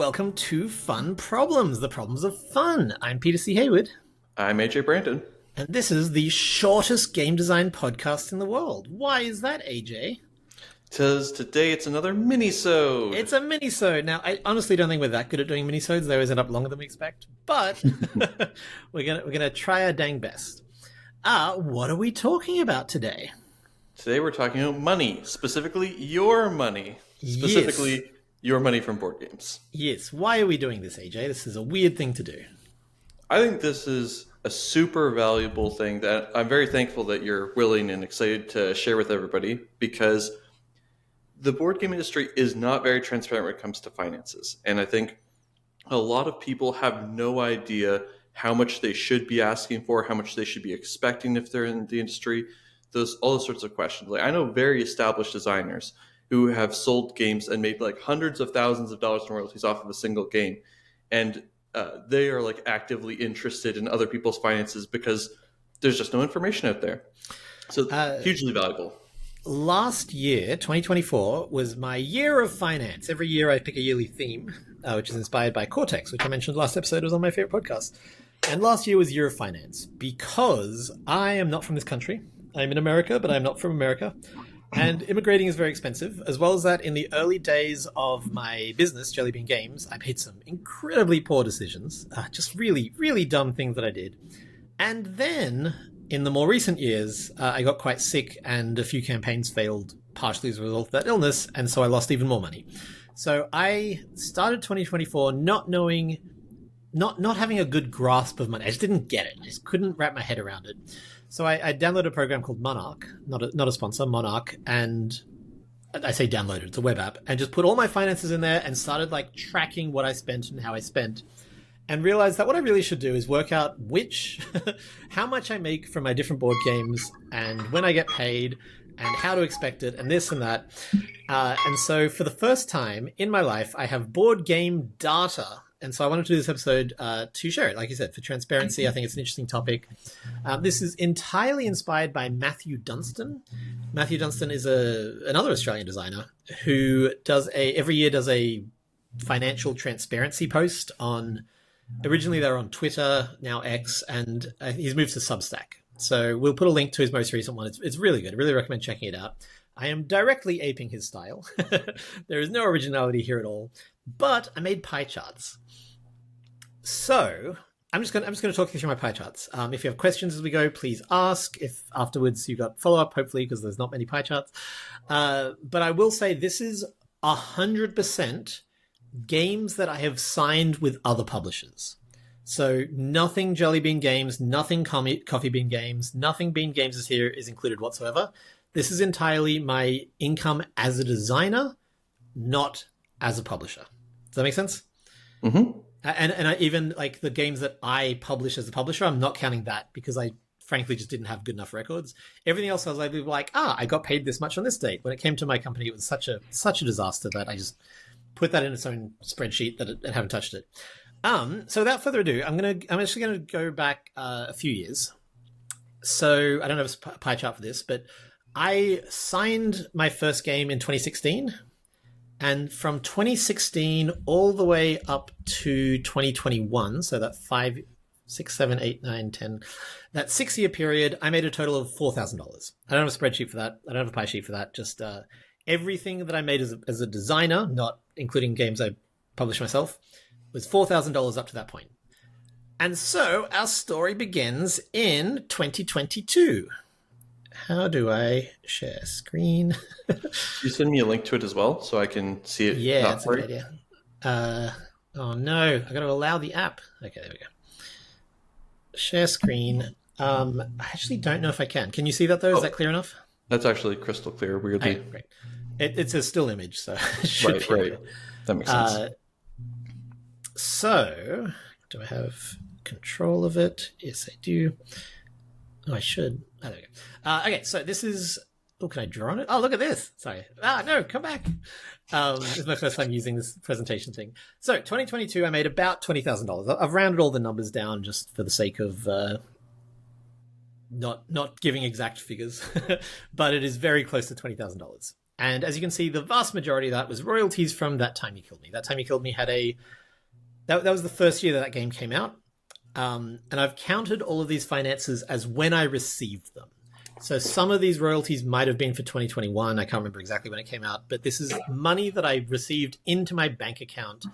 welcome to Fun Problems, the problems of fun. I'm Peter C. Hayward. I'm AJ Brandon. And this is the shortest game design podcast in the world. Why is that, AJ? Because today it's another mini-sode. It's a mini-sode. Now, I honestly don't think we're that good at doing mini-sodes. They always end up longer than we expect. But we're gonna try our dang best. What are we talking about today? Today we're talking about money, specifically your money. Specifically, your money from board games. Yes. Why are we doing this, AJ? This is a weird thing to do. I think this is a super valuable thing that I'm very thankful that you're willing and excited to share with everybody, because the board game industry is not very transparent when it comes to finances. And I think a lot of people have no idea how much they should be asking for, how much they should be expecting if they're in the industry, all those sorts of questions. Like, I know very established designers who have sold games and made like hundreds of thousands of dollars in royalties off of a single game. And they are like actively interested in other people's finances because there's just no information out there. So hugely valuable. Last year, 2024, was my year of finance. Every year I pick a yearly theme, which is inspired by Cortex, which I mentioned last episode was on my favorite podcast. And last year was year of finance because I am not from this country. I'm in America, but I'm not from America. And immigrating is very expensive. As well as that, in the early days of my business, Jelly Bean Games, I made some incredibly poor decisions. Just really, really dumb things that I did. And then, in the more recent years, I got quite sick and a few campaigns failed, partially as a result of that illness, and so I lost even more money. So I started 2024 not knowing, not having a good grasp of money. I just didn't get it. I just couldn't wrap my head around it. So I downloaded a program called Monarch, not a sponsor, Monarch, and I say downloaded, it's a web app, and just put all my finances in there and started like tracking what I spent and how I spent, and realized that what I really should do is work out how much I make from my different board games and when I get paid and how to expect it and this and that. And so for the first time in my life, I have board game data. And so I wanted to do this episode to share it, like you said, for transparency. I think it's an interesting topic. This is entirely inspired by Matthew Dunstan. Matthew Dunstan is another Australian designer who every year does a financial transparency post on. Originally, they were on Twitter, now X, and he's moved to Substack. So we'll put a link to his most recent one. It's really good. I really recommend checking it out. I am directly aping his style. There is no originality here at all. But I made pie charts. So I'm just going to talk you through my pie charts. If you have questions as we go, please ask. If afterwards you've got follow-up, hopefully, because there's not many pie charts. But I will say this is 100% games that I have signed with other publishers. So nothing Jelly Bean Games, nothing Coffee Bean Games, nothing Bean Games is included whatsoever. This is entirely my income as a designer, not as a publisher. Does that make sense? Mm-hmm. And I even like the games that I publish as a publisher, I'm not counting that because I frankly just didn't have good enough records. Everything else I was like, I got paid this much on this date. When it came to my company, it was such a disaster that I just put that in its own spreadsheet and haven't touched it. So without further ado, I'm actually gonna go back a few years. So I don't have a pie chart for this, but I signed my first game in 2016. And from 2016 all the way up to 2021, so that 5, 6, 7, 8, 9, 10, that 6-year period, I made a total of $4,000. I don't have a spreadsheet for that. I don't have a pie sheet for that. Just everything that I made as a designer, not including games I published myself, was $4,000 up to that point. And so our story begins in 2022. How do I share screen? You send me a link to it as well so I can see it. Yeah, that's a good idea. Oh no, I got to allow the app. Okay, there we go. Share screen. I actually don't know if I can. Can you see that though? Is that clear enough? That's actually crystal clear, weirdly. Okay, great. It's a still image, so it should be right. That makes sense. So, do I have control of it? Yes, I do. Oh, I should. Oh, there we go. Okay, so this is... Oh, can I draw on it? Oh, look at this. Sorry. No, come back. This is my first time using this presentation thing. So, 2022, I made about $20,000. I've rounded all the numbers down just for the sake of not giving exact figures, but it is very close to $20,000. And as you can see, the vast majority of that was royalties from That Time You Killed Me. That Time You Killed Me had that was the first year that game came out. And I've counted all of these finances as when I received them. So some of these royalties might have been for 2021. I can't remember exactly when it came out, but this is money that I received into my bank account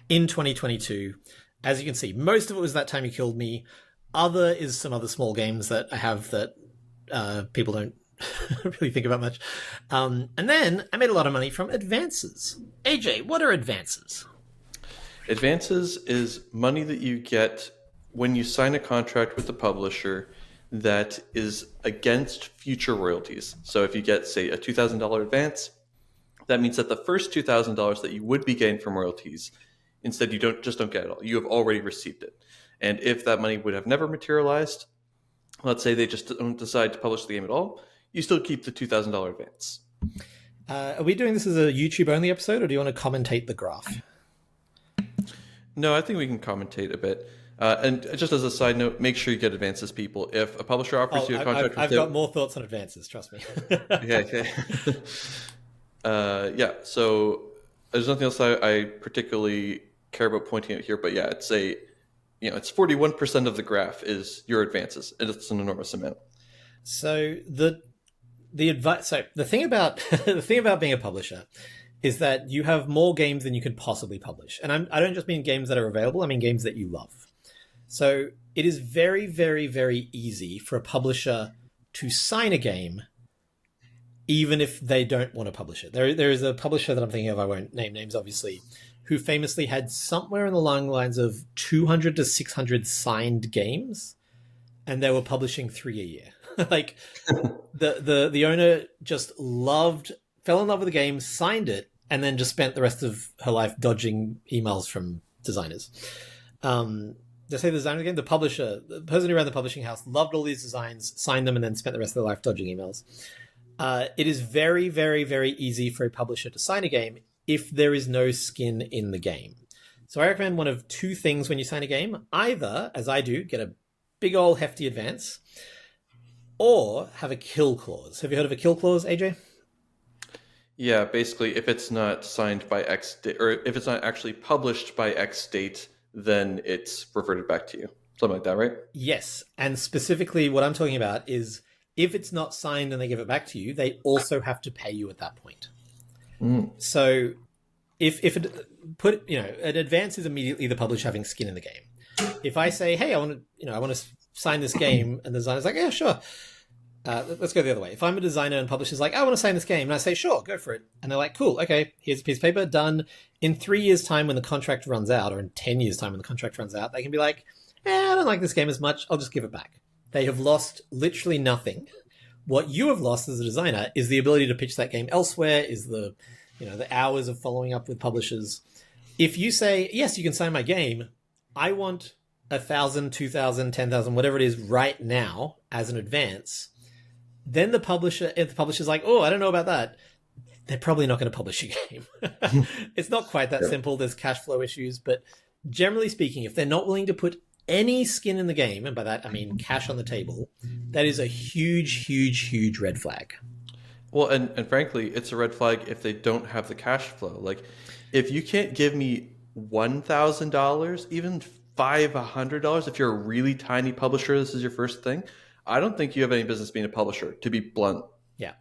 in 2022. As you can see, most of it was That Time You Killed Me. Other is some other small games that I have that people don't really think about much. And then I made a lot of money from advances. AJ, what are advances? Advances is money that you get when you sign a contract with the publisher that is against future royalties. So if you get, say, a $2,000 advance, that means that the first $2,000 that you would be getting from royalties, instead you don't get it all. You have already received it. And if that money would have never materialized, let's say they just don't decide to publish the game at all, you still keep the $2,000 advance. Are we doing this as a YouTube-only episode, or do you want to commentate the graph? No, I think we can commentate a bit. And just as a side note, make sure you get advances, people. If a publisher offers you a contract, I've got more thoughts on advances. Trust me. Okay. Yeah. So there's nothing else I particularly care about pointing out here, but yeah, it's 41% of the graph is your advances, and it's an enormous amount. So the thing about the thing about being a publisher is that you have more games than you could possibly publish, and I don't just mean games that are available. I mean games that you love. So it is very, very, very easy for a publisher to sign a game, even if they don't want to publish it. There is a publisher that I'm thinking of, I won't name names, obviously, who famously had somewhere in the long lines of 200 to 600 signed games, and they were publishing 3 a year. Like the owner just fell in love with the game, signed it, and then just spent the rest of her life dodging emails from designers. Did I say the designer of the game? The person who ran the publishing house, loved all these designs, signed them, and then spent the rest of their life dodging emails. It is very, very, very easy for a publisher to sign a game if there is no skin in the game. So I recommend one of two things when you sign a game. Either, as I do, get a big old hefty advance, or have a kill clause. Have you heard of a kill clause, AJ? Yeah, basically, if it's not signed by X date, or if it's not actually published by X date, then it's reverted back to you. Something like that, right? Yes. And specifically what I'm talking about is if it's not signed and they give it back to you, they also have to pay you at that point. So if an advance is immediately the publisher having skin in the game. If I say, hey, I want to sign this game, and the designer's like, yeah, sure. Let's go the other way. If I'm a designer and publisher's like, I want to sign this game, and I say, sure, go for it. And they're like, cool, okay, here's a piece of paper, done. In 3 years' time when the contract runs out, or in 10 years' time when the contract runs out, they can be like, I don't like this game as much, I'll just give it back. They have lost literally nothing. What you have lost as a designer is the ability to pitch that game elsewhere, is the hours of following up with publishers. If you say, yes, you can sign my game, I want 1,000, 2,000, 10,000, whatever it is right now as an advance, then if the publisher's like, oh, I don't know about that, they're probably not going to publish your game. It's not quite that simple. There's cash flow issues, but generally speaking, if they're not willing to put any skin in the game, and by that I mean cash on the table, that is a huge, huge, huge red flag. Well, and frankly, it's a red flag if they don't have the cash flow. Like, if you can't give me $1,000, even $500, if you're a really tiny publisher, this is your first thing, I don't think you have any business being a publisher, to be blunt. Yeah.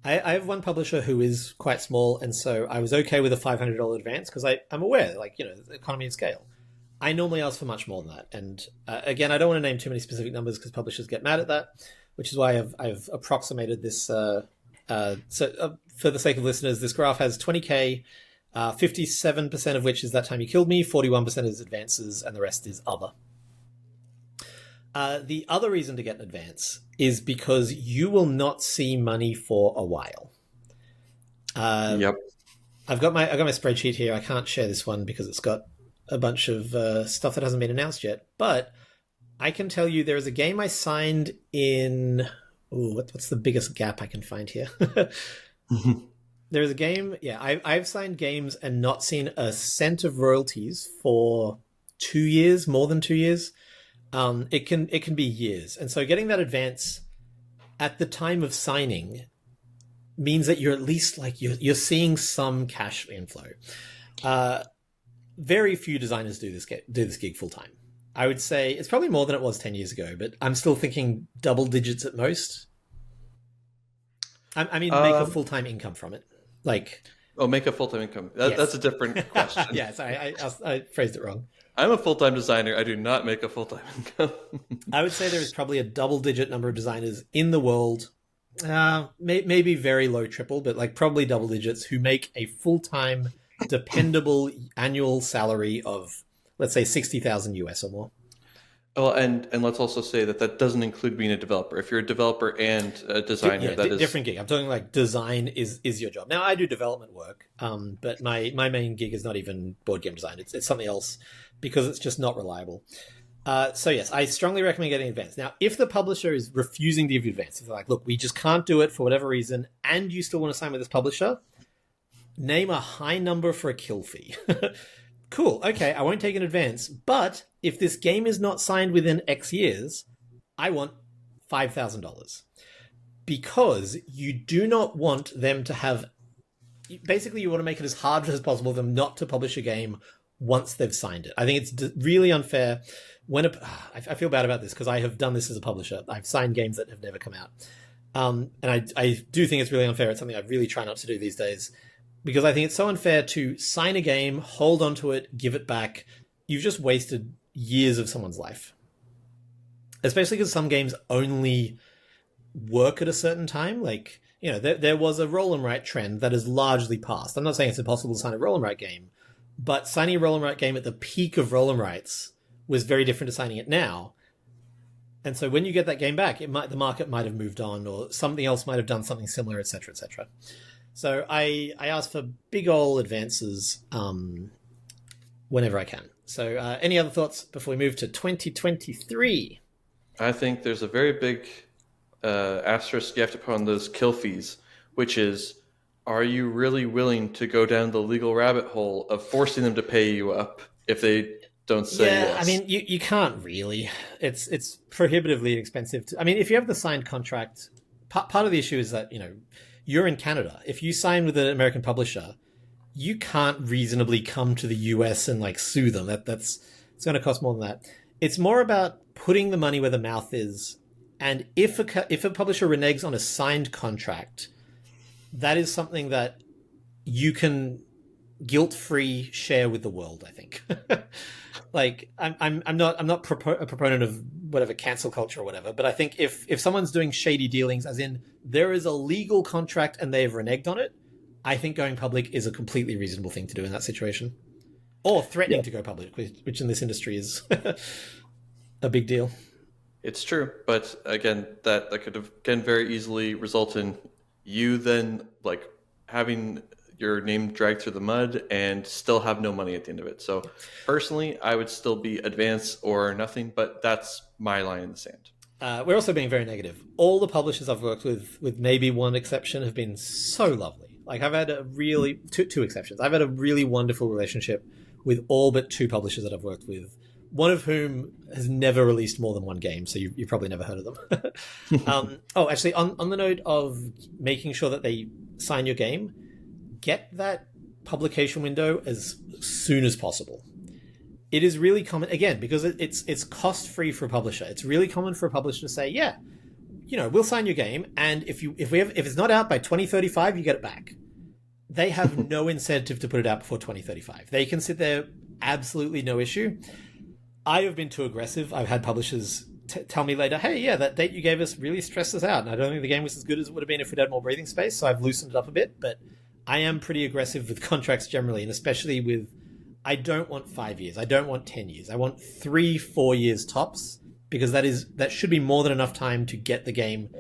I have one publisher who is quite small, and so I was okay with a $500 advance because I'm aware, the economy and scale. I normally ask for much more than that. And again, I don't want to name too many specific numbers because publishers get mad at that, which is why I've approximated this. So for the sake of listeners, this graph has 20K, 57% of which is That Time You Killed Me, 41% is advances, and the rest is other. The other reason to get an advance is because you will not see money for a while. Yep. I've got my spreadsheet here. I can't share this one because it's got a bunch of stuff that hasn't been announced yet. But I can tell you there is a game I signed in... what's the biggest gap I can find here? There is a game... Yeah, I've signed games and not seen a cent of royalties for 2 years, more than 2 years. It can be years. And so getting that advance at the time of signing means that you're at least like you're seeing some cash inflow. Very few designers do this gig full time. I would say it's probably more than it was 10 years ago, but I'm still thinking double digits at most. I mean, make a full-time income from it. Like, make a full-time income. That's a different question. Yeah, sorry, I phrased it wrong. I'm a full-time designer. I do not make a full-time income. I would say there is probably a double-digit number of designers in the world, maybe very low triple, but like probably double digits, who make a full-time, dependable annual salary of, let's say, 60,000 US or more. Well, and let's also say that doesn't include being a developer. If you're a developer and a designer, that is different gig. I'm talking like design is your job. Now I do development work, but my main gig is not even board game design. It's something else because it's just not reliable. So yes, I strongly recommend getting advance. Now, if the publisher is refusing to give you advance, if they're like, look, we just can't do it for whatever reason, and you still want to sign with this publisher, name a high number for a kill fee. Cool, okay, I won't take an advance, but if this game is not signed within X years, I want $5,000. Because you do not want them to have... Basically, you want to make it as hard as possible for them not to publish a game once they've signed it. I think it's really unfair. I feel bad about this because I have done this as a publisher. I've signed games that have never come out. And I do think it's really unfair. It's something I really try not to do these days. Because I think it's so unfair to sign a game, hold onto it, give it back. You've just wasted years of someone's life. Especially because some games only work at a certain time. Like, you know, there was a roll and write trend that has largely passed. I'm not saying it's impossible to sign a roll and write game, but signing a roll and write game at the peak of roll and writes was very different to signing it now. And so when you get that game back, the market might have moved on, or something else might have done something similar, etc., etc. So I ask for big ol' advances whenever I can. So any other thoughts before we move to 2023? I think there's a very big asterisk you have to put on those kill fees, which is, are you really willing to go down the legal rabbit hole of forcing them to pay you up if they don't say yes? I mean, you can't really. It's prohibitively expensive. I mean, if you have the signed contract, part of the issue is that, you know, you're in Canada. If you sign with an American publisher, you can't reasonably come to the US and like sue them. It's going to cost more than that. It's more about putting the money where the mouth is. And if a publisher reneges on a signed contract, that is something that you can guilt-free share with the world, I think. Like, I'm not a proponent of whatever cancel culture or whatever, but I think if someone's doing shady dealings, as in there is a legal contract and they've reneged on it, I think going public is a completely reasonable thing to do in that situation. Or threatening to go public, which in this industry is a big deal. It's true, but again, that could have very easily result in you then like having your name dragged through the mud and still have no money at the end of it. So personally, I would still be advance or nothing, but that's my line in the sand. We're also being very negative. All the publishers I've worked with maybe one exception, have been so lovely. Like I've had two exceptions. I've had a really wonderful relationship with all but two publishers that I've worked with, one of whom has never released more than one game, so you've probably never heard of them. Actually, on the note of making sure that they sign your game, get that publication window as soon as possible. It is really common, again, because it's cost-free for a publisher. It's really common for a publisher to say, yeah, you know, we'll sign your game, and if it's not out by 2035, you get it back. They have no incentive to put it out before 2035. They can sit there, absolutely no issue. I have been too aggressive. I've had publishers tell me later, hey, yeah, that date you gave us really stressed us out, and I don't think the game was as good as it would have been if we'd had more breathing space, so I've loosened it up a bit, but I am pretty aggressive with contracts generally, and especially with, I don't want 5 years. I don't want 10 years. I want 3-4 years tops, because that should be more than enough time to get the game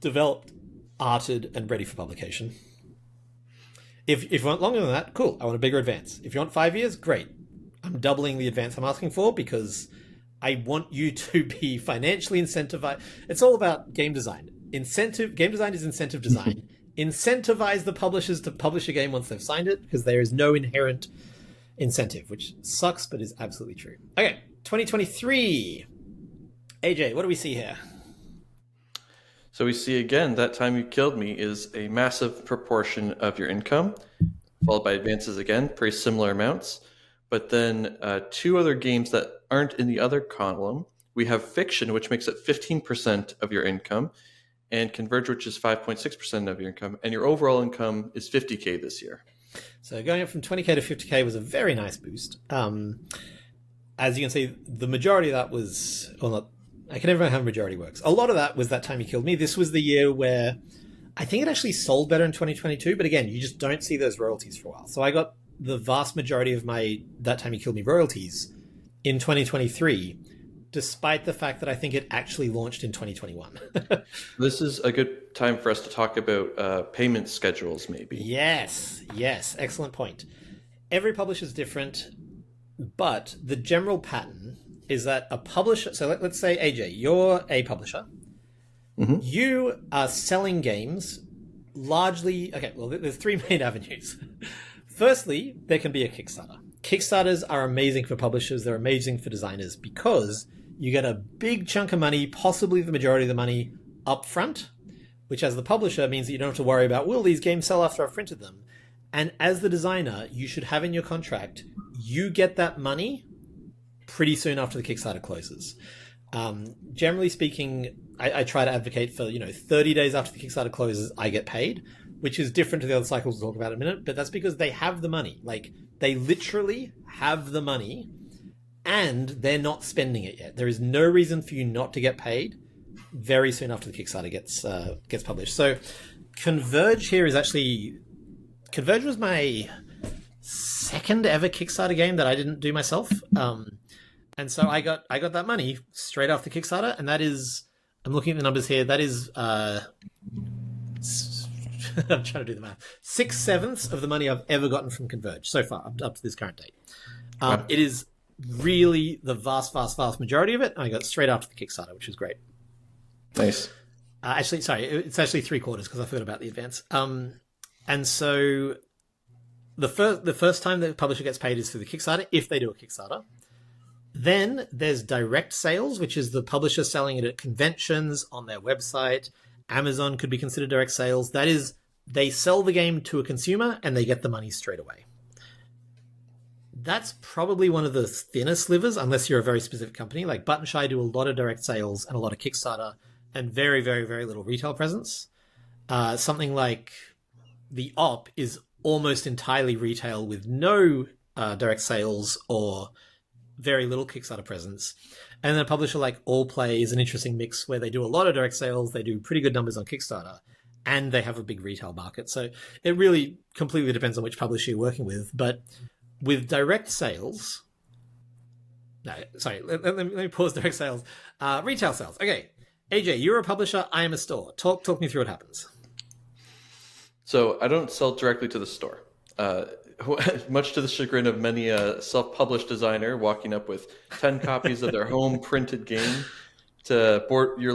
developed, arted, and ready for publication. If you want longer than that, cool. I want a bigger advance. If you want 5 years, great. I'm doubling the advance I'm asking for because I want you to be financially incentivized. It's all about game design. Game design is incentive design. Incentivize the publishers to publish a game once they've signed it, because there is no inherent incentive, which sucks, but is absolutely true. Okay, 2023. AJ, what do we see here? So we see again, That Time You Killed Me is a massive proportion of your income, followed by advances again, pretty similar amounts. But then two other games that aren't in the other column. We have Fiction, which makes it 15% of your income, and Converge, which is 5.6% of your income. And your overall income is 50K this year. So going up from 20K to 50K was a very nice boost. As you can see, the majority of that was, well, not, I can never remember how majority works. A lot of that was That Time You Killed Me. This was the year where I think it actually sold better in 2022, but again, you just don't see those royalties for a while. So I got the vast majority of my That Time You Killed Me royalties in 2023, despite the fact that I think it actually launched in 2021. This is a good time for us to talk about payment schedules, maybe. Yes, excellent point. Every publisher is different, but the general pattern is that a publisher, so let's say, AJ, you're a publisher. Mm-hmm. You are selling games largely, okay, well, there's three main avenues. Firstly, there can be a Kickstarter. Kickstarters are amazing for publishers. They're amazing for designers because you get a big chunk of money, possibly the majority of the money, up front, which as the publisher means that you don't have to worry about, will these games sell after I've printed them? And as the designer, you should have in your contract, you get that money pretty soon after the Kickstarter closes. Generally speaking, I try to advocate for, 30 days after the Kickstarter closes, I get paid, which is different to the other cycles we'll talk about in a minute, but that's because they have the money. Like, they literally have the money and they're not spending it yet. There is no reason for you not to get paid very soon after the Kickstarter gets published. So Converge here is actually... Converge was my second ever Kickstarter game that I didn't do myself. And so I got that money straight off the Kickstarter, and that is, I'm looking at the numbers here, that is, I'm trying to do the math, 6/7 of the money I've ever gotten from Converge so far, up to this current date. Wow. It is really the vast majority of it, and I got straight after the Kickstarter, which is great. Nice. Actually, sorry, it's actually 3/4 because I forgot about the advance. And so the first time the publisher gets paid is through the Kickstarter, if they do a Kickstarter. Then there's direct sales, which is the publisher selling it at conventions, on their website. Amazon could be considered direct sales. That is, they sell the game to a consumer and they get the money straight away. That's probably one of the thinner slivers, unless you're a very specific company. Like Button Shy do a lot of direct sales and a lot of Kickstarter and very, very, very little retail presence. Something like The Op is almost entirely retail with no direct sales or very little Kickstarter presence. And then a publisher like All Play is an interesting mix where they do a lot of direct sales, they do pretty good numbers on Kickstarter, and they have a big retail market. So it really completely depends on which publisher you're working with. But with direct sales... No, sorry, let me pause direct sales. Retail sales. Okay, AJ, you're a publisher, I am a store. Talk me through what happens. So I don't sell directly to the store. Much to the chagrin of many a self-published designer walking up with 10 copies of their home printed game to your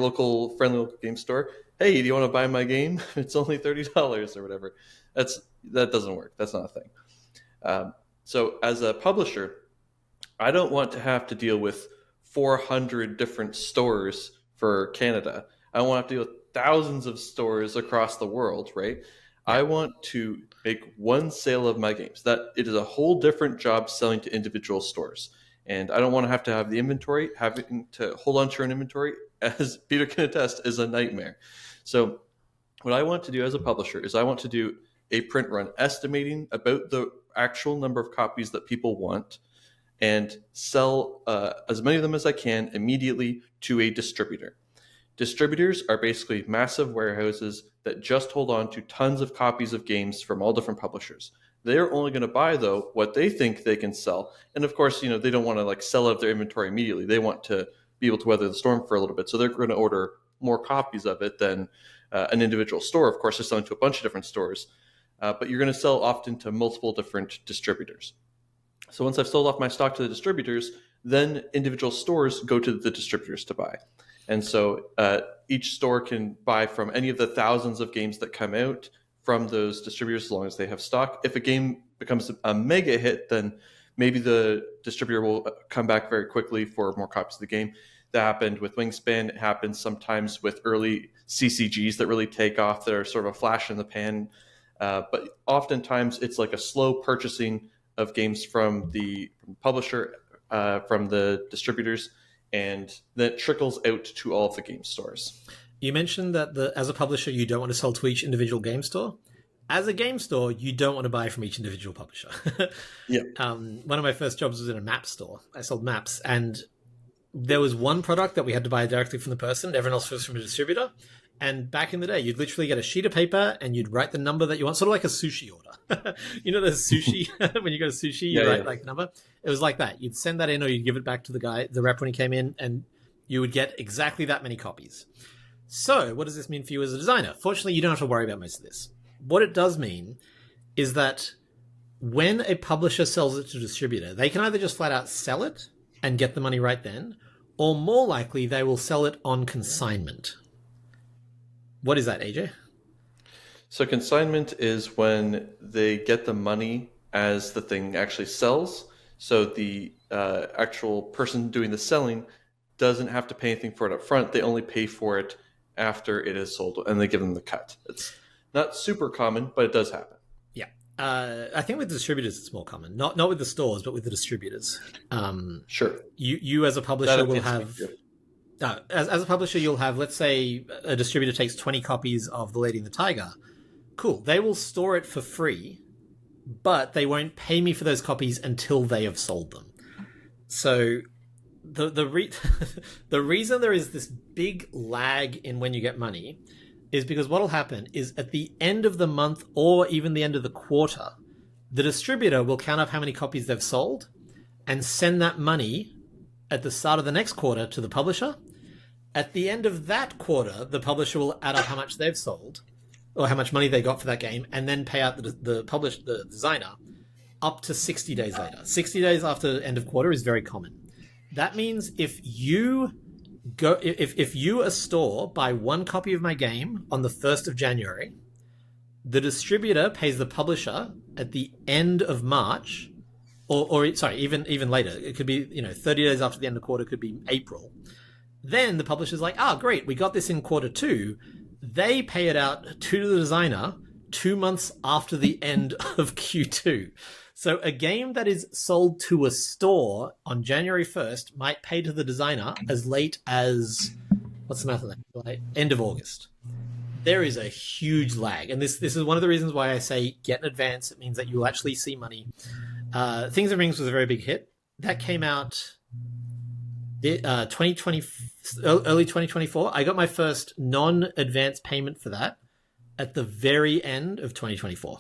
friendly local game store. Hey, do you want to buy my game? It's only $30 or whatever. That doesn't work. That's not a thing. So as a publisher, I don't want to have to deal with 400 different stores for Canada. I don't want to have to deal with thousands of stores across the world, right? I want to make one sale of my games. That it is a whole different job selling to individual stores. And I don't want to have the inventory. Having to hold on to your own inventory, as Peter can attest, is a nightmare. So what I want to do as a publisher is I want to do a print run estimating about the actual number of copies that people want and sell as many of them as I can immediately to a distributor. Distributors are basically massive warehouses that just hold on to tons of copies of games from all different publishers. They're only going to buy, though, what they think they can sell. And of course, they don't want to sell out their inventory immediately. They want to be able to weather the storm for a little bit. So they're going to order more copies of it than an individual store. Of course, they're selling to a bunch of different stores. But you're going to sell often to multiple different distributors. So once I've sold off my stock to the distributors, then individual stores go to the distributors to buy. And so each store can buy from any of the thousands of games that come out from those distributors as long as they have stock. If a game becomes a mega hit, then maybe the distributor will come back very quickly for more copies of the game. That happened with Wingspan. It happens sometimes with early CCGs that really take off, that are sort of a flash in the pan. But oftentimes it's like a slow purchasing of games from the publisher, from the distributors, and then it trickles out to all of the game stores. You mentioned that as a publisher, you don't want to sell to each individual game store. As a game store, you don't want to buy from each individual publisher. Yeah. One of my first jobs was in a map store. I sold maps, and there was one product that we had to buy directly from the person. Everyone else was from a distributor. And back in the day, you'd literally get a sheet of paper and you'd write the number that you want, sort of like a sushi order. You know, the sushi, when you go to sushi, you write like a number. It was like that. You'd send that in, or you'd give it back to the rep when he came in, and you would get exactly that many copies. So what does this mean for you as a designer? Fortunately, you don't have to worry about most of this. What it does mean is that when a publisher sells it to a distributor, they can either just flat out sell it and get the money right then, or more likely they will sell it on consignment. What is that, AJ? So consignment is when they get the money as the thing actually sells. So the actual person doing the selling doesn't have to pay anything for it up front. They only pay for it after it is sold, and they give them the cut. It's not super common, but it does happen. Yeah. I think with distributors it's more common. Not with the stores, but with the distributors. Sure. You as a publisher will have... as a publisher, you'll have, let's say, a distributor takes 20 copies of The Lady and the Tiger. Cool. They will store it for free, but they won't pay me for those copies until they have sold them. So the reason there is this big lag in when you get money is because what'll happen is at the end of the month, or even the end of the quarter, the distributor will count up how many copies they've sold and send that money at the start of the next quarter to the publisher. At the end of that quarter, the publisher will add up how much they've sold or how much money they got for that game, and then pay out the designer up to 60 days later. 60 days after end of quarter is very common. That means if you, a store, buy one copy of my game on the 1st of January, the distributor pays the publisher at the end of March, or sorry, even later. It could be, 30 days after the end of quarter, could be April. Then the publisher's like, great, we got this in quarter 2. They pay it out to the designer 2 months after the end of Q2. So a game that is sold to a store on January 1st might pay to the designer as late as, what's the math of that? Like end of August. There is a huge lag. And this is one of the reasons why I say get in advance. It means that you'll actually see money. Things and Rings was a very big hit. That came out 2020, early 2024. I got my first non-advance payment for that at the very end of 2024.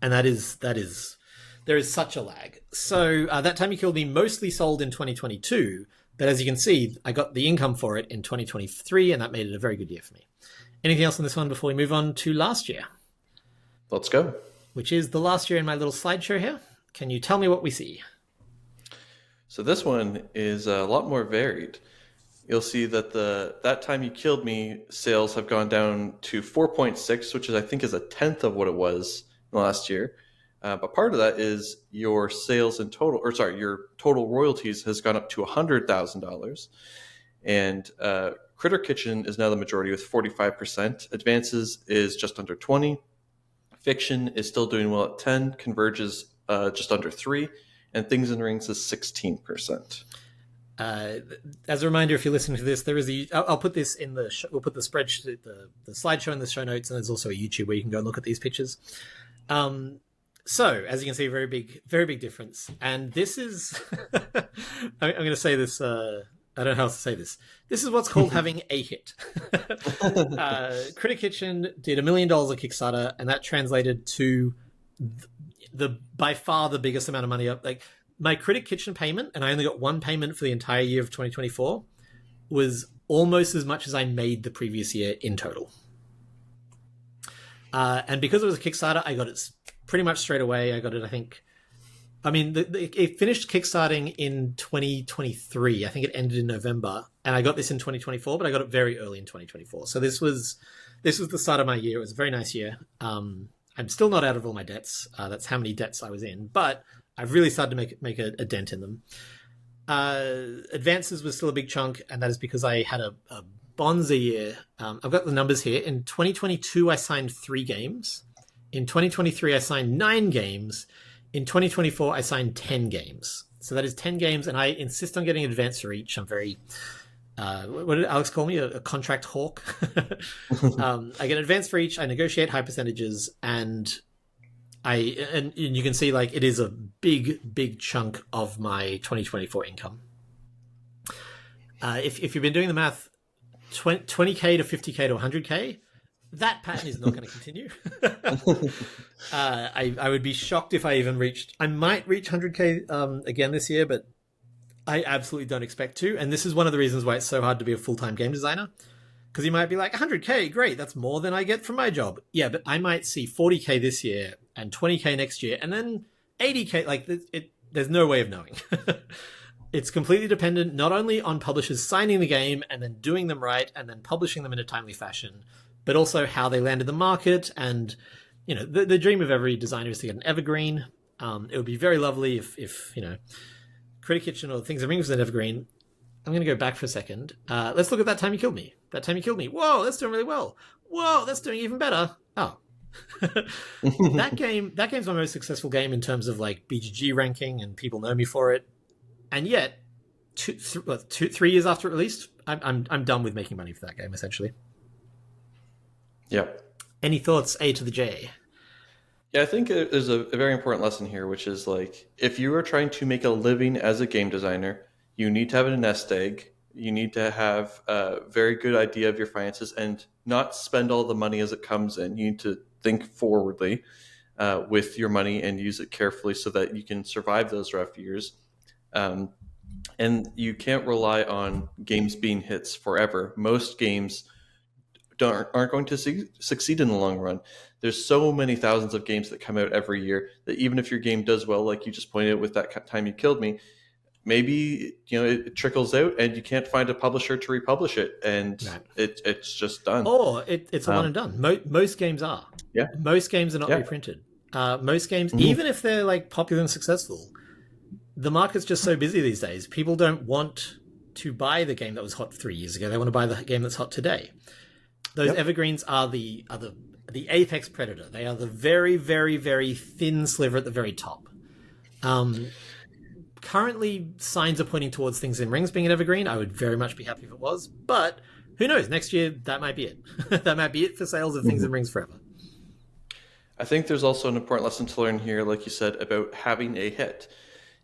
And there is such a lag. So That Time You Killed Me mostly sold in 2022, but as you can see, I got the income for it in 2023, and that made it a very good year for me. Anything else on this one before we move on to last year? Let's go. Which is the last year in my little slideshow here. Can you tell me what we see? So this one is a lot more varied. You'll see that That Time You Killed Me sales have gone down to 4.6, which I think is a tenth of what it was last year. But part of that is your sales in total, your total royalties has gone up to $100,000. And Critter Kitchen is now the majority with 45%. Advances is just under 20. Fiction is still doing well at 10. Converges just under 3. And Things and Rings is 16%. As a reminder, if you're listening to this, there is I'll put this in we'll put the spreadsheet, the slideshow in the show notes, and there's also a YouTube where you can go and look at these pictures. So as you can see, very big difference. And this is, I'm going to say this, I don't know how else to say this. This is what's called having a hit. Critter Kitchen did $1 million on Kickstarter, and that translated to the by far the biggest amount of money up. Like my Critter Kitchen payment, and I only got one payment for the entire year of 2024, was almost as much as I made the previous year in total. And because it was a Kickstarter, I got it pretty much straight away. I got it, I think. I mean, it finished kickstarting in 2023. I think it ended in November, and I got this in 2024, but I got it very early in 2024. So this was the start of my year. It was a very nice year. I'm still not out of all my debts. That's how many debts I was in, but I've really started to make a dent in them. Advances was still a big chunk, and that is because I had a bonza year. I've got the numbers here. In 2022, I signed 3 games. In 2023, I signed 9 games. In 2024, I signed 10 games. So that is 10 games, and I insist on getting advance for each. I'm very, what did Alex call me? A contract hawk. I get advance for each. I negotiate high percentages, and you can see like it is a big chunk of my 2024 income. If you've been doing the math, 20k to 50k to 100k, that pattern is not going to continue. I would be shocked if I even reached. I might reach 100k again this year, but I absolutely don't expect to. And this is one of the reasons why it's so hard to be a full-time game designer. Because you might be like, 100k, great, that's more than I get from my job. Yeah, but I might see 40k this year and 20k next year, and then 80k. Like, there's no way of knowing. It's completely dependent not only on publishers signing the game and then doing them right and then publishing them in a timely fashion, but also how they land in the market. And, you know, the dream of every designer is to get an evergreen. It would be very lovely if you know, Critic Kitchen or Things and Rings was an evergreen. I'm going to go back for a second. Let's look at That Time You Killed Me. That Time You Killed Me. Whoa, that's doing really well. Whoa, that's doing even better. Oh. That game's my most successful game in terms of like BGG ranking, and people know me for it. And yet, 3 years after it released, I'm done with making money for that game, essentially. Yeah. Any thoughts, A to the J? Yeah, I think there's a very important lesson here, which is like, if you are trying to make a living as a game designer, you need to have a nest egg. You need to have a very good idea of your finances and not spend all the money as it comes in. You need to think forwardly with your money and use it carefully so that you can survive those rough years. And you can't rely on games being hits forever. Most games aren't going to succeed in the long run. There's so many thousands of games that come out every year that even if your game does well, like you just pointed out with That Time You Killed Me, maybe, you know, it trickles out and you can't find a publisher to republish it, and it's just done. Or it's a one and done. Most games are. Yeah. Most games are not reprinted. Most games, even if they're like popular and successful, the market's just so busy these days. People don't want to buy the game that was hot 3 years ago. They want to buy the game that's hot today. Those evergreens are the apex predator. They are the very, very, very thin sliver at the very top. Currently, signs are pointing towards Things in Rings being an evergreen. I would very much be happy if it was, but who knows? Next year, that might be it. That might be it for sales of Things in Rings forever. I think there's also an important lesson to learn here, like you said, about having a hit.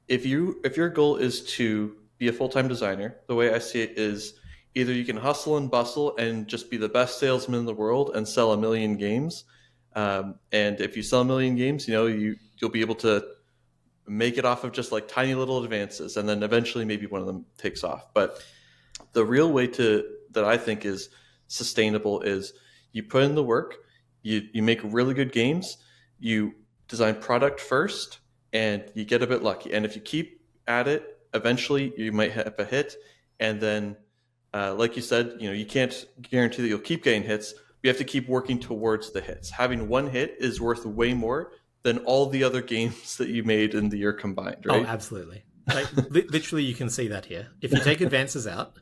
If your goal is to be a full-time designer, the way I see it is either you can hustle and bustle and just be the best salesman in the world and sell 1 million games. And if you sell 1 million games, you know, you'll be able to make it off of just like tiny little advances, and then eventually maybe one of them takes off. But the real way that I think is sustainable is you put in the work, you make really good games, you design product first, and you get a bit lucky. And if you keep at it, eventually you might have a hit. And then, like you said, you know, you can't guarantee that you'll keep getting hits. You have to keep working towards the hits. Having one hit is worth way more than all the other games that you made in the year combined, right? Oh, absolutely. Like, literally, you can see that here. If you take advances out,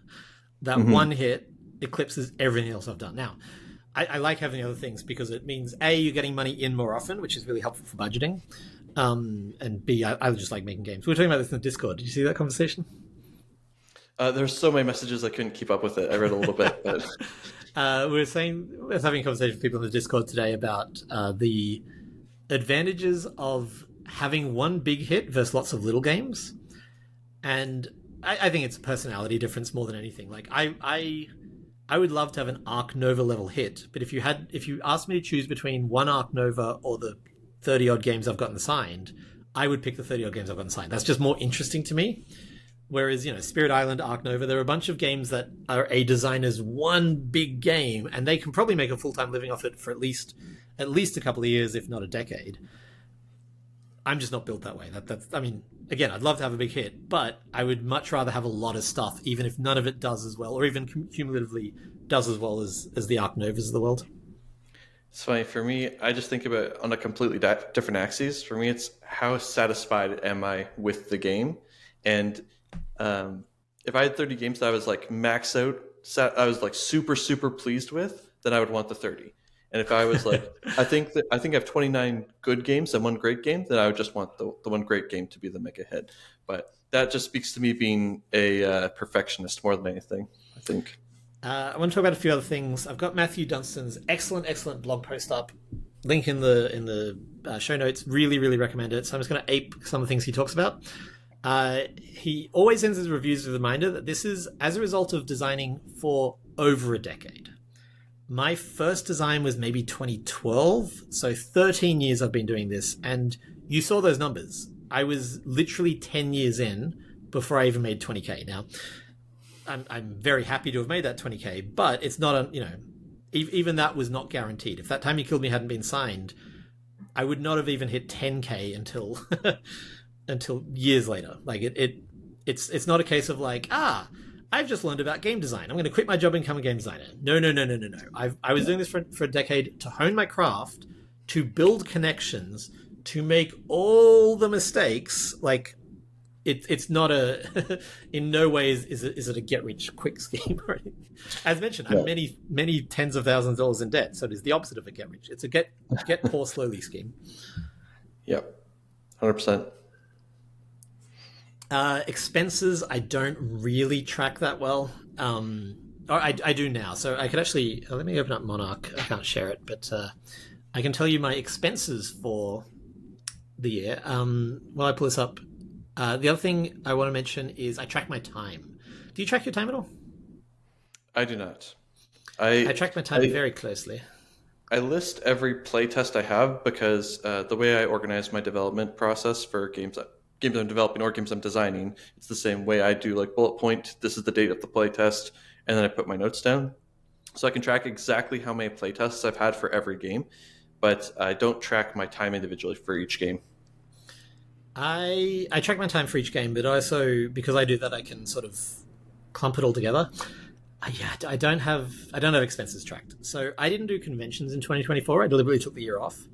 that one hit eclipses everything else I've done. Now, I like having the other things because it means, A, you're getting money in more often, which is really helpful for budgeting. And B, I just like making games. We were talking about this in the Discord. Did you see that conversation? There's so many messages I couldn't keep up with it. I read a little bit. But... we were having a conversation with people in the Discord today about the advantages of having one big hit versus lots of little games. And I think it's a personality difference more than anything. Like I would love to have an Arc Nova level hit, but if you asked me to choose between one Arc Nova or the 30 odd games I've gotten signed, I would pick the 30 odd games I've gotten signed. That's just more interesting to me. Whereas, you know, Spirit Island, Arc Nova, there are a bunch of games that are a designer's one big game, and they can probably make a full-time living off it for at least a couple of years, if not a decade. I'm just not built that way. I mean, again, I'd love to have a big hit, but I would much rather have a lot of stuff, even if none of it does as well, or even cumulatively does as well as the Arc Novas of the world. It's funny, for me, I just think about it on a completely different axis. For me, it's how satisfied am I with the game? And If I had 30 games that I was like max out, I was like super, super pleased with, then I would want the 30. And if I was like, I think I have 29 good games and one great game, then I would just want the one great game to be the mega hit. But that just speaks to me being a perfectionist more than anything, I think. I want to talk about a few other things. I've got Matthew Dunstan's excellent blog post up. Link in the show notes. Really, really recommend it. So I'm just going to ape some of the things he talks about. He always ends his reviews with a reminder that this is as a result of designing for over a decade. My first design was maybe 2012, so 13 years I've been doing this, and you saw those numbers. I was literally 10 years in before I even made 20k. Now, I'm very happy to have made that 20k, but it's not even that was not guaranteed. If that Time You Killed Me hadn't been signed, I would not have even hit 10k until until years later. Like it's not a case of like, I've just learned about game design, I'm going to quit my job and become a game designer. No. I was doing this for a decade to hone my craft, to build connections, to make all the mistakes. Like it's not a in no way is it a get rich quick scheme. Right? As mentioned, I'm many tens of thousands of dollars in debt, so it is the opposite of a get rich. It's a get poor slowly scheme. Yep, 100%. Expenses, I don't really track that well. I do now. So I could actually, let me open up Monarch. I can't share it, but I can tell you my expenses for the year. While I pull this up, the other thing I want to mention is I track my time. Do you track your time at all? I do not. I track my time very closely. I list every playtest I have because the way I organize my development process for games I'm developing or games I'm designing, it's the same way I do, like bullet point, this is the date of the playtest, and then I put my notes down. So I can track exactly how many playtests I've had for every game, but I don't track my time individually for each game. I track my time for each game, but also because I do that, I can sort of clump it all together. I don't have expenses tracked. So I didn't do conventions in 2024. I deliberately took the year off.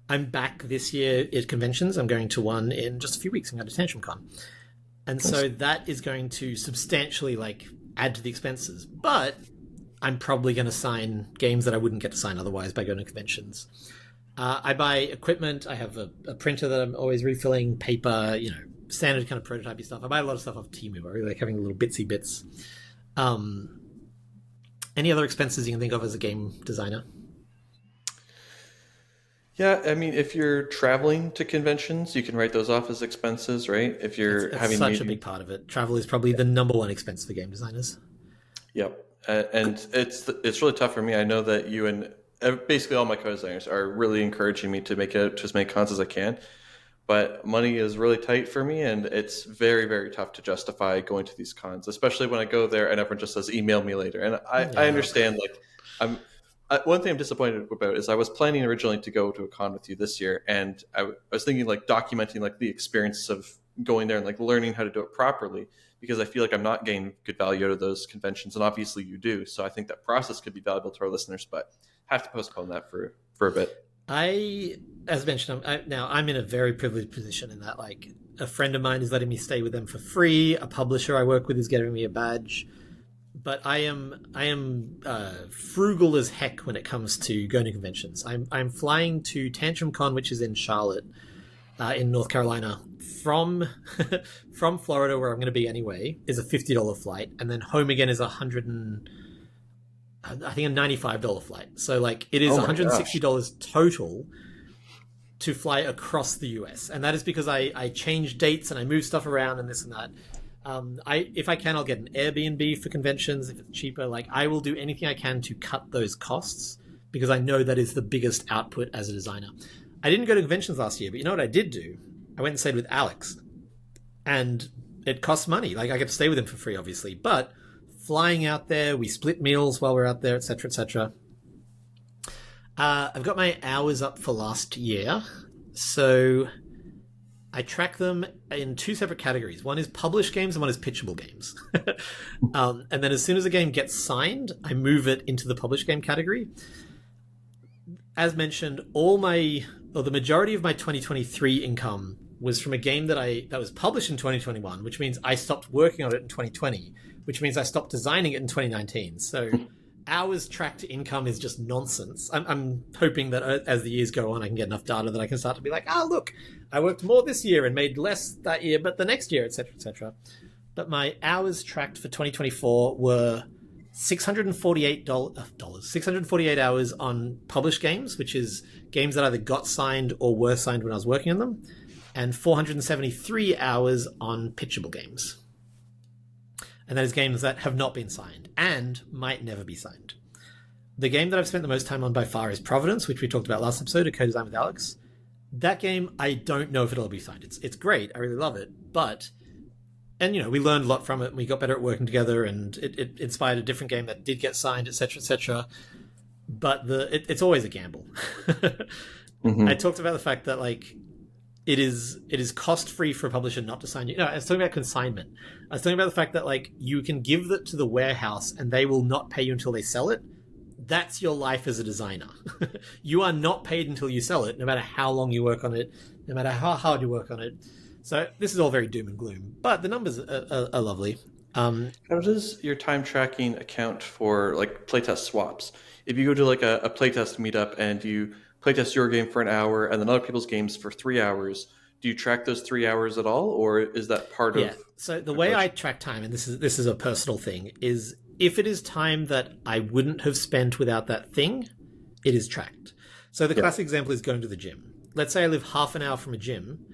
I'm back this year at conventions. I'm going to one in just a few weeks. I'm going to Tantrum Con. And so that is going to substantially add to the expenses. But I'm probably going to sign games that I wouldn't get to sign otherwise by going to conventions. I buy equipment. I have a printer that I'm always refilling, paper, standard kind of prototypey stuff. I buy a lot of stuff off Temu. I really like having little bitsy bits. Any other expenses you can think of as a game designer? Yeah, I mean, if you're traveling to conventions, you can write those off as expenses, right? If you're having such a big part of it. Travel is probably the number one expense for game designers. Yep, and it's really tough for me. I know that you and basically all my co-designers are really encouraging me to make it to as many cons as I can, but money is really tight for me, and it's very, very tough to justify going to these cons, especially when I go there and everyone just says, email me later. And I understand, one thing I'm disappointed about is I was planning originally to go to a con with you this year, and I was thinking documenting the experience of going there and learning how to do it properly, because I feel like I'm not getting good value out of those conventions, and obviously you do. So I think that process could be valuable to our listeners, but have to postpone that for a bit. As mentioned, I'm in a very privileged position in that a friend of mine is letting me stay with them for free. A publisher I work with is giving me a badge. But I am frugal as heck when it comes to going to conventions. I'm flying to Tantrum Con, which is in Charlotte, in North Carolina, from Florida, where I'm going to be anyway, is a $50 flight, and then home again is a $95 flight. So it is $160 total to fly across the US, and that is because I change dates and I move stuff around and this and that. If I can, I'll get an Airbnb for conventions if it's cheaper. I will do anything I can to cut those costs, because I know that is the biggest output as a designer. I didn't go to conventions last year, but you know what I did do? I went and stayed with Alex, and it costs money. I get to stay with him for free, obviously, but flying out there, we split meals while we're out there, etc., etc. I've got my hours up for last year, so I track them in two separate categories. One is published games and one is pitchable games. And then as soon as a game gets signed, I move it into the published game category. As mentioned, the majority of my 2023 income was from a game that was published in 2021, which means I stopped working on it in 2020, which means I stopped designing it in 2019. So hours tracked income is just nonsense. I'm hoping that as the years go on, I can get enough data that I can start to be like, look, I worked more this year and made less that year, but the next year, etc., etc. But my hours tracked for 2024 were $648 hours on published games, which is games that either got signed or were signed when I was working on them, and 473 hours on pitchable games. And that is games that have not been signed and might never be signed. The game that I've spent the most time on by far is Providence, which we talked about last episode, a co-design with Alex. That game, I don't know if it'll be signed. It's great. I really love it. And we learned a lot from it, and we got better at working together, and it inspired a different game that did get signed, etc., etc. But it's always a gamble. Mm-hmm. I talked about the fact that it is cost-free for a publisher not to sign you. No, I was talking about consignment. I was talking about the fact that you can give that to the warehouse and they will not pay you until they sell it. That's your life as a designer. You are not paid until you sell it, no matter how long you work on it, no matter how hard you work on it. So this is all very doom and gloom, but the numbers are lovely. How does your time tracking account for playtest swaps? If you go to a playtest meetup and you playtest your game for an hour and then other people's games for 3 hours, do you track those 3 hours at all, or is that part of? Yeah. So the way I track time, and this is a personal thing, is if it is time that I wouldn't have spent without that thing, it is tracked. So the classic example is going to the gym. Let's say I live half an hour from a gym.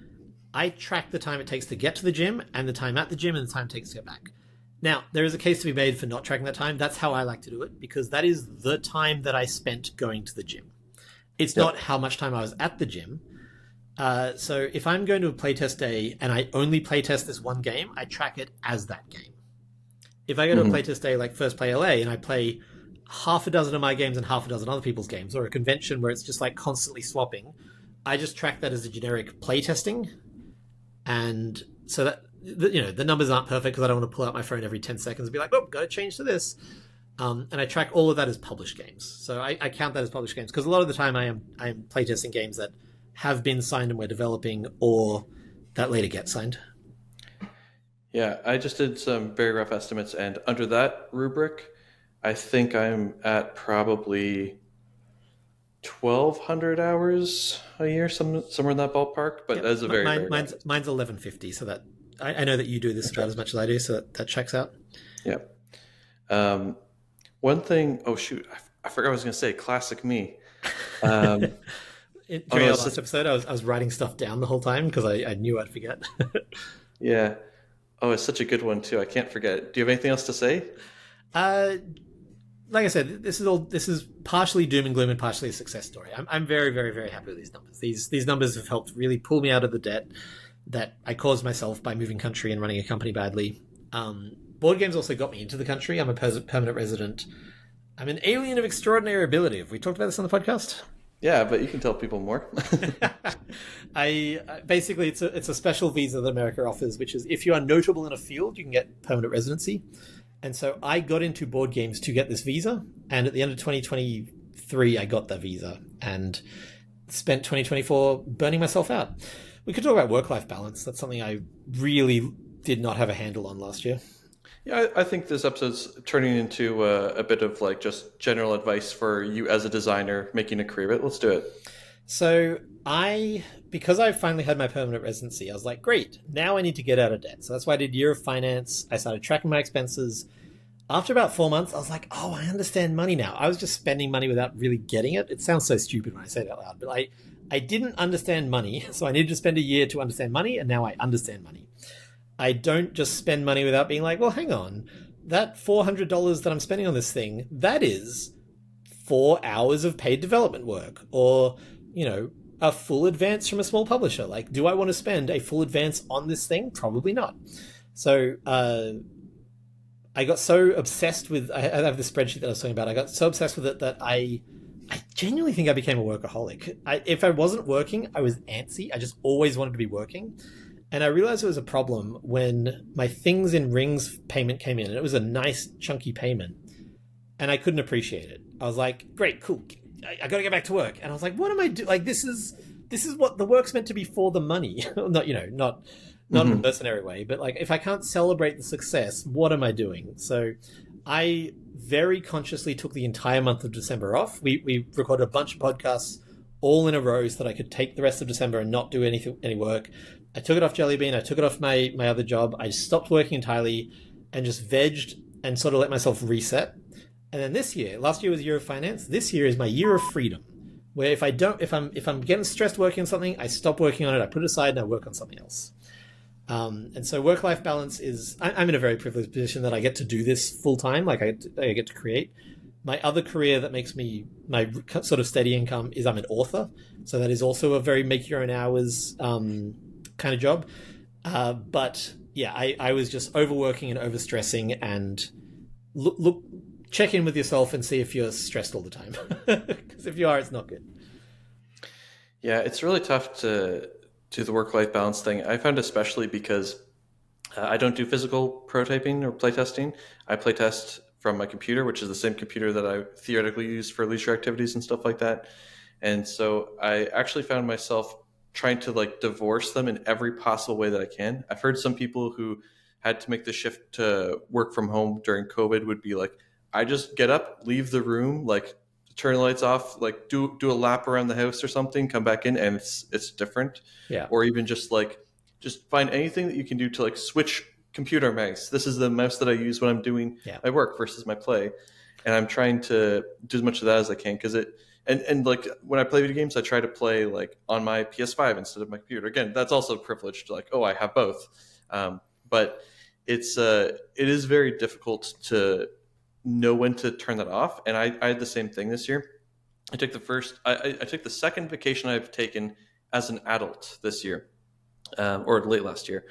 I track the time it takes to get to the gym and the time at the gym and the time it takes to get back. Now, there is a case to be made for not tracking that time. That's how I like to do it, because that is the time that I spent going to the gym. It's not how much time I was at the gym. So if I'm going to a playtest day and I only playtest this one game, I track it as that game. If I go to a playtest day like First Play LA and I play half a dozen of my games and half a dozen other people's games, or a convention where it's just constantly swapping, I just track that as a generic playtesting. And so that, the numbers aren't perfect because I don't want to pull out my phone every 10 seconds and be like, got to change to this. And I track all of that as published games. So I count that as published games because a lot of the time I am playtesting games that have been signed and we're developing, or that later get signed. Yeah, I just did some very rough estimates, and under that rubric, I think I'm at probably 1,200 hours a year, somewhere in that ballpark. But that's a very mine's 1,150. So that I know that you do this about as much as I do, so that checks out. Yeah. One thing. Oh shoot! I forgot what I was going to say. Classic me. During our last episode, I was writing stuff down the whole time because I knew I'd forget. Yeah. Oh, it's such a good one too. I can't forget. Do you have anything else to say? Like I said, this is partially doom and gloom and partially a success story. I'm very, very, very happy with these numbers. These numbers have helped really pull me out of the debt that I caused myself by moving country and running a company badly. Board games also got me into the country. I'm a permanent resident. I'm an alien of extraordinary ability. Have we talked about this on the podcast? Yeah, but you can tell people more. Basically it's a special visa that America offers, which is if you are notable in a field, you can get permanent residency. And so I got into board games to get this visa, and at the end of 2023 I got that visa and spent 2024 burning myself out. We could talk about work-life balance. That's something I really did not have a handle on last year. Yeah, I think this episode's turning into a bit of just general advice for you as a designer making a career of it. Let's do it. So because I finally had my permanent residency, I was like, great, now I need to get out of debt. So that's why I did Year of Finance. I started tracking my expenses. After about 4 months, I was like, oh, I understand money now. I was just spending money without really getting it. It sounds so stupid when I say it out loud, but I didn't understand money. So I needed to spend a year to understand money, and now I understand money. I don't just spend money without being like, well, hang on, that $400 that I'm spending on this thing, that is 4 hours of paid development work, or, a full advance from a small publisher. Do I want to spend a full advance on this thing? Probably not. So I got so obsessed with, I have this spreadsheet that I was talking about. I got so obsessed with it that I genuinely think I became a workaholic. If I wasn't working, I was antsy. I just always wanted to be working. And I realized it was a problem when my Things in Rings payment came in, and it was a nice chunky payment, and I couldn't appreciate it. I was like, great, cool. I got to get back to work. And I was like, what am I doing? This is this is what the work's meant to be for the money. Not, not in a mercenary way, but like if I can't celebrate the success, what am I doing? So I very consciously took the entire month of December off. We recorded a bunch of podcasts all in a row so that I could take the rest of December and not do any work. I took it off Jelly Bean. I took it off my other job. I stopped working entirely and just vegged and sort of let myself reset. And then last year was Year of Finance. This year is my year of freedom, where if I'm getting stressed working on something, I stop working on it, I put it aside, and I work on something else. And so work-life balance is, I'm in a very privileged position that I get to do this full time. Like I get to create. My other career that makes me my sort of steady income is I'm an author. So that is also a very make your own hours kind of job. But yeah, I was just overworking and overstressing, and look, check in with yourself and see if you're stressed all the time. Because if you are, it's not good. Yeah, it's really tough to do the work-life balance thing. I found especially because I don't do physical prototyping or playtesting. I playtest from my computer, which is the same computer that I theoretically use for leisure activities and stuff like that. And so I actually found myself trying to like divorce them in every possible way that I can. I've heard some people who had to make the shift to work from home during COVID would be like, I just get up, leave the room, like turn the lights off, like do a lap around the house or something, come back in, and it's different. Yeah. Or even just find anything that you can do to like switch computer mouse. This is the mouse that I use when I'm doing my work versus my play. And I'm trying to do as much of that as I can, because and like when I play video games, I try to play like on my PS5 instead of my computer. Again, that's also privileged. Like, oh, I have both. But it is very difficult to know when to turn that off. And I had the same thing this year. I took the second vacation I've taken as an adult this year, or late last year,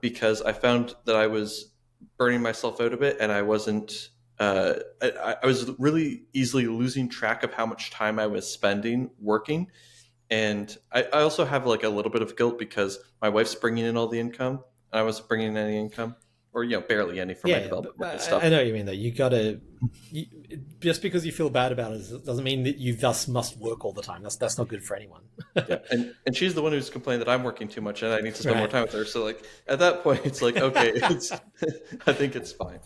because I found that I was burning myself out a bit, and I wasn't. I was really easily losing track of how much time I was spending working, and I also have like a little bit of guilt because my wife's bringing in all the income, and I wasn't bringing in any income, or barely any from my development stuff. I know what you mean, though. You gotta just because you feel bad about it doesn't mean that you thus must work all the time. That's not good for anyone. Yeah, and she's the one who's complaining that I'm working too much and I need to spend more time with her. So like at that point, it's like okay, I think it's fine.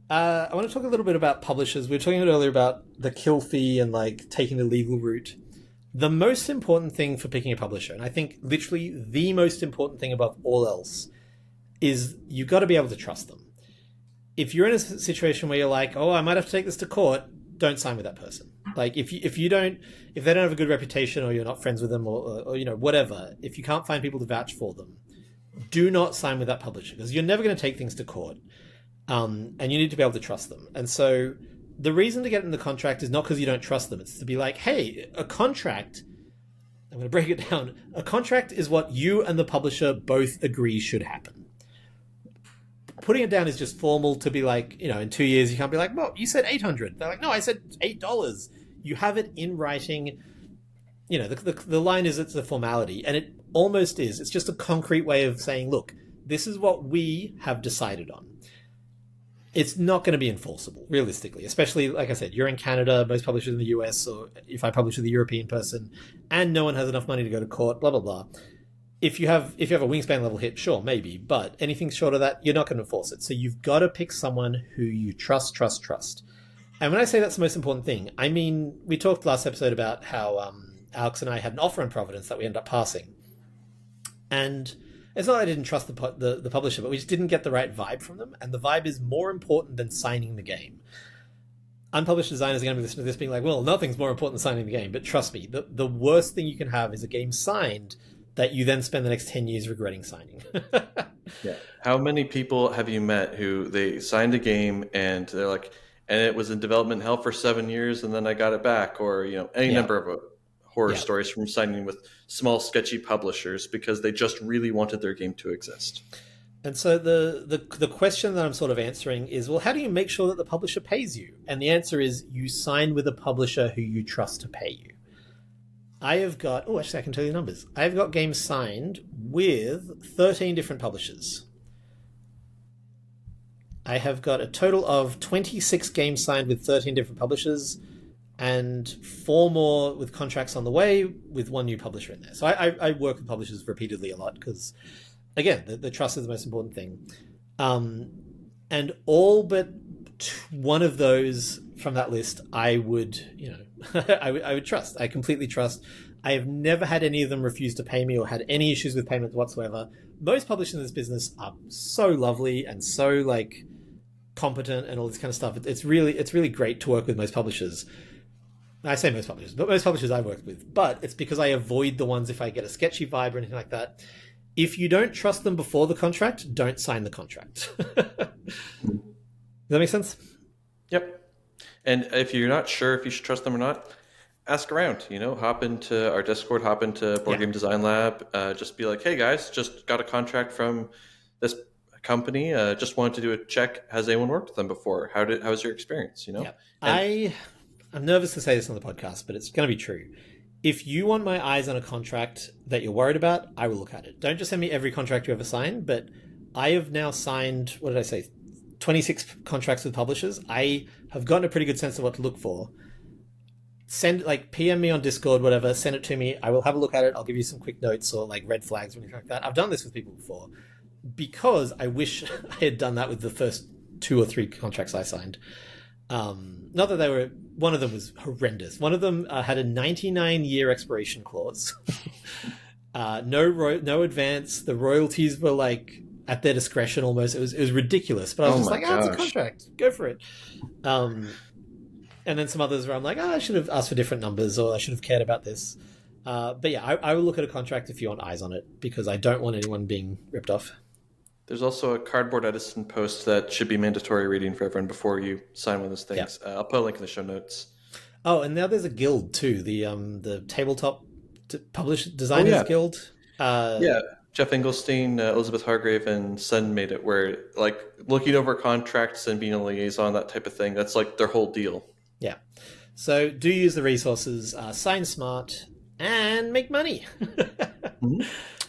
I want to talk a little bit about publishers. We were talking earlier about the kill fee and like taking the legal route. The most important thing for picking a publisher, and I think literally the most important thing above all else, is you got to be able to trust them. If you're in a situation where you're like, oh, I might have to take this to court, don't sign with that person. Like if they don't have a good reputation, or you're not friends with them, or whatever, if you can't find people to vouch for them, do not sign with that publisher, because you're never going to take things to court. And you need to be able to trust them. And so the reason to get in the contract is not because you don't trust them. It's to be like, hey, a contract, I'm going to break it down. A contract is what you and the publisher both agree should happen. Putting it down is just formal to be like, in 2 years, you can't be like, well, you said $800. They're like, no, I said $8. You have it in writing. The line is it's a formality, and it almost is. It's just a concrete way of saying, look, this is what we have decided on. It's not going to be enforceable, realistically, especially, like I said, you're in Canada, most publishers in the US, or if I publish with a European person, and no one has enough money to go to court, blah, blah, blah. If you have a wingspan level hit, sure, maybe, but anything short of that, you're not going to enforce it. So you've got to pick someone who you trust. And when I say that's the most important thing, I mean, we talked last episode about how Alex and I had an offer in Providence that we ended up passing. And it's not that I didn't trust the publisher, but we just didn't get the right vibe from them. And the vibe is more important than signing the game. Unpublished designers are going to be listening to this being like, well, nothing's more important than signing the game. But trust me, the worst thing you can have is a game signed that you then spend the next 10 years regretting signing. Yeah. How many people have you met who they signed a game and they're like, and it was in development hell for 7 years and then I got it back, or, any number of horror stories from signing with small sketchy publishers because they just really wanted their game to exist. And so the question that I'm sort of answering is, well, how do you make sure that the publisher pays you? And the answer is you sign with a publisher who you trust to pay you. I have got, actually I can tell you the numbers. I've got games signed with 13 different publishers. I have got a total of 26 games signed with 13 different publishers. and 4 more with contracts on the way with 1 new publisher in there. So I work with publishers repeatedly a lot because, again, the trust is the most important thing. And all but 1 of those from that list, I would, I would trust. I completely trust. I have never had any of them refuse to pay me or had any issues with payment whatsoever. Most publishers in this business are so lovely and so like competent and all this kind of stuff. It's really great to work with most publishers. I say most publishers, but most publishers I've worked with. But it's because I avoid the ones if I get a sketchy vibe or anything like that. If you don't trust them before the contract, don't sign the contract. Does that make sense? Yep. And if you're not sure if you should trust them or not, ask around. Hop into our Discord, hop into Board Game Design Lab. Just be like, hey guys, just got a contract from this company. Just wanted to do a check. Has anyone worked with them before? How was your experience? Yeah. I'm nervous to say this on the podcast, but it's going to be true. If you want my eyes on a contract that you're worried about, I will look at it. Don't just send me every contract you ever signed, but I have now signed, 26 contracts with publishers. I have gotten a pretty good sense of what to look for. PM me on Discord, whatever, send it to me. I will have a look at it. I'll give you some quick notes or like red flags or anything like that. I've done this with people before because I wish I had done that with the first 2 or 3 contracts I signed. Not that one of them was horrendous. One of them had a 99-year expiration clause. No advance. The royalties were like at their discretion almost. It was ridiculous. But I was just like, it's a contract. Go for it. And then some others where I'm like, I should have asked for different numbers or I should have cared about this. But yeah, I will look at a contract if you want eyes on it because I don't want anyone being ripped off. There's also a Cardboard Edison post that should be mandatory reading for everyone before you sign one of those things. Yeah. I'll put a link in the show notes. Oh, and now there's a guild too, the Tabletop Designers Guild. Jeff Engelstein, Elizabeth Hargrave, and Sun made it where like looking over contracts and being a liaison, that type of thing, that's like their whole deal. Yeah. So do use the resources, sign smart, and make money.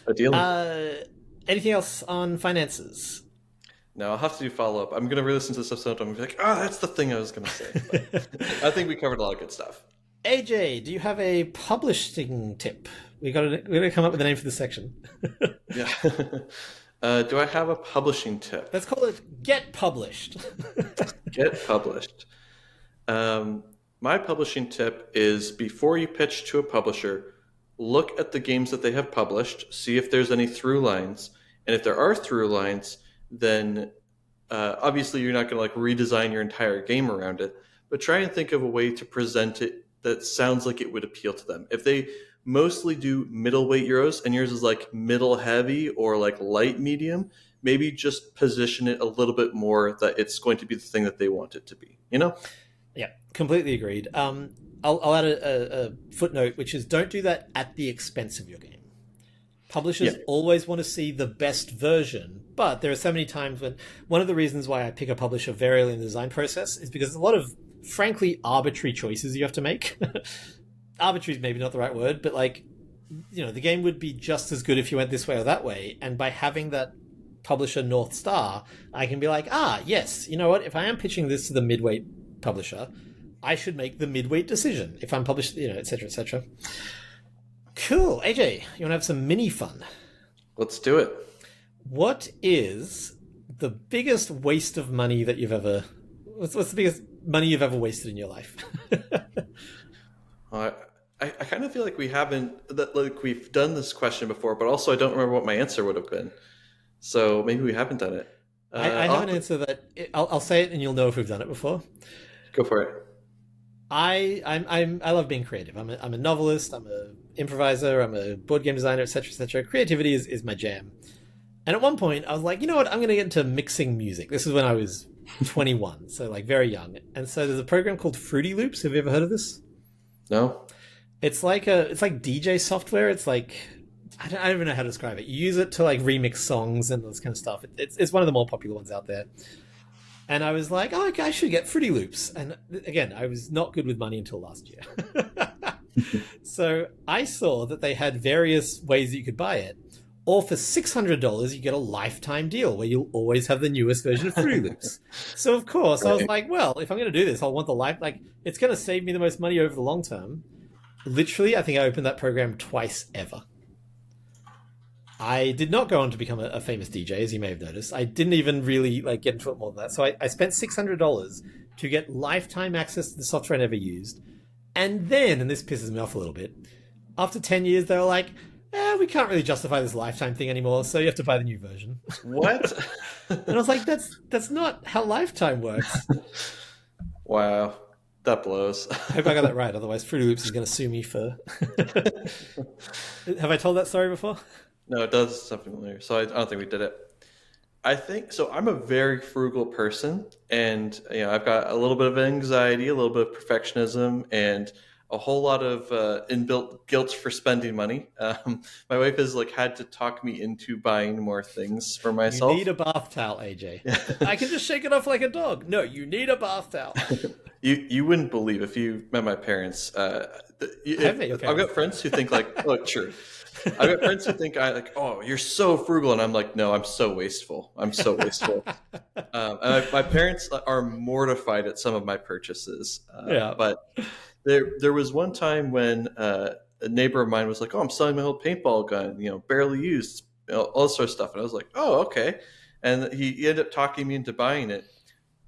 Ideally. Anything else on finances? No, I'll have to do follow-up. I'm going to re-listen to this episode and I'm going to be like, that's the thing I was going to say. But I think we covered a lot of good stuff. AJ, do you have a publishing tip? We're going to come up with a name for this section. Yeah. Do I have a publishing tip? Let's call it Get Published. Get Published. My publishing tip is before you pitch to a publisher, look at the games that they have published, see if there's any through lines. And if there are through lines, then obviously you're not going to like redesign your entire game around it, but try and think of a way to present it that sounds like it would appeal to them. If they mostly do middleweight Euros and yours is like middle heavy or like light medium, maybe just position it a little bit more that it's going to be the thing that they want it to be, Yeah, completely agreed. I'll add a footnote, which is don't do that at the expense of your game. Publishers always want to see the best version, but there are so many times when one of the reasons why I pick a publisher very early in the design process is because there's a lot of, frankly, arbitrary choices you have to make. Arbitrary is maybe not the right word, but like, the game would be just as good if you went this way or that way. And by having that publisher North Star, I can be like, yes, you know what? If I am pitching this to the midweight publisher, I should make the midweight decision if I'm published, et cetera, et cetera. Cool. AJ, you want to have some mini fun? Let's do it. What is the biggest waste of money that you've ever... What's the biggest money you've ever wasted in your life? I kind of feel like we've done this question before, but also I don't remember what my answer would have been. So maybe we haven't done it. I have an answer that... I'll say it and you'll know if we've done it before. Go for it. I love being creative. I'm a novelist. I'm a improviser. I'm a board game designer, etc., etc. Creativity is my jam. And at one point, I was like, you know what? I'm going to get into mixing music. This is when I was 21, so like very young. And so there's a program called Fruity Loops. Have you ever heard of this? No. It's like DJ software. It's like I don't even know how to describe it. You use it to like remix songs and this kind of stuff. It's one of the more popular ones out there. And I was like, I should get Fruity Loops. And again, I was not good with money until last year. So I saw that they had various ways that you could buy it. Or for $600, you get a lifetime deal where you'll always have the newest version of Fruity Loops. So of course, I was like, well, if I'm going to do this, I'll want the it's going to save me the most money over the long term. Literally, I think I opened that program twice ever. I did not go on to become a famous DJ, as you may have noticed. I didn't even really get into it more than that. So I spent $600 to get lifetime access to the software I never used. And then, and this pisses me off a little bit, after 10 years, they were like, we can't really justify this lifetime thing anymore, so you have to buy the new version. What? And I was like, that's not how lifetime works. Wow. That blows. I hope I got that right, otherwise Fruity Loops is going to sue me for... Have I told that story before? No, it does sound familiar, so I don't think we did it. I think, so I'm a very frugal person, and I've got a little bit of anxiety, a little bit of perfectionism, and a whole lot of inbuilt guilt for spending money. My wife has had to talk me into buying more things for myself. You need a bath towel, AJ. I can just shake it off like a dog. No, you need a bath towel. You wouldn't believe if you met my parents. I've got friends who think look, sure. I've got friends who think oh, you're so frugal, and I'm like, no, I'm so wasteful. I'm so wasteful. And my parents are mortified at some of my purchases. But there was one time when a neighbor of mine was like, oh, I'm selling my old paintball gun, barely used, all this sort of stuff. And I was like, oh, okay. And he ended up talking me into buying it.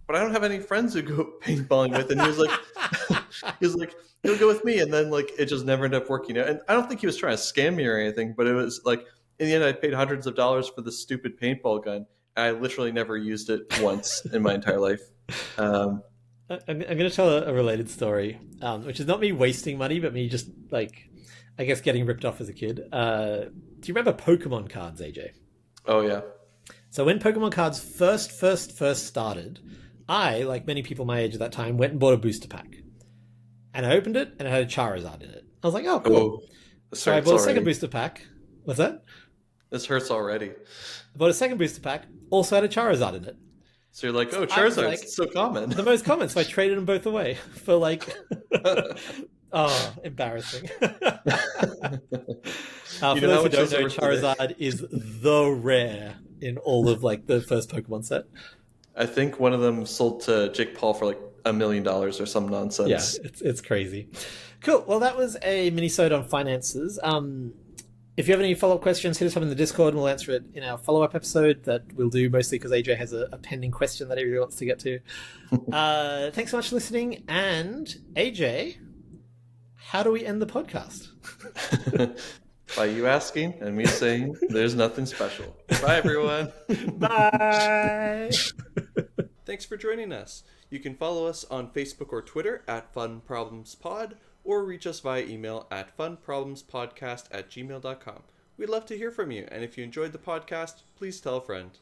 But I don't have any friends who go paintballing with. And he was like, he'll go with me. And then it just never ended up working out. And I don't think he was trying to scam me or anything, but it was in the end, I paid hundreds of dollars for this stupid paintball gun. I literally never used it once in my entire life. I'm going to tell a related story, which is not me wasting money, but me just I guess getting ripped off as a kid. Do you remember Pokemon cards, AJ? Oh yeah. So when Pokemon cards first started, I, like many people my age at that time, went and bought a booster pack. And I opened it, and it had a Charizard in it. I was like, oh, cool. So I bought a second booster pack. What's that? This hurts already. I bought a second booster pack, also had a Charizard in it. So you're like, oh, Charizard, it's so common. The most common, so I traded them both away for oh, embarrassing. For those who don't know, Charizard is the rare in all of the first Pokemon set. I think one of them sold to Jake Paul for $1 million or some nonsense. Yeah, it's crazy. Cool. Well, that was a mini-sode on finances. If you have any follow-up questions, hit us up in the Discord and we'll answer it in our follow-up episode that we'll do mostly because AJ has a pending question that he really wants to get to. Thanks so much for listening. And AJ, how do we end the podcast? By you asking and me saying there's nothing special. Bye, everyone. Bye. Thanks for joining us. You can follow us on Facebook or Twitter at FunProblemsPod, or reach us via email at funproblemspodcast@gmail.com. We'd love to hear from you, and if you enjoyed the podcast, please tell a friend.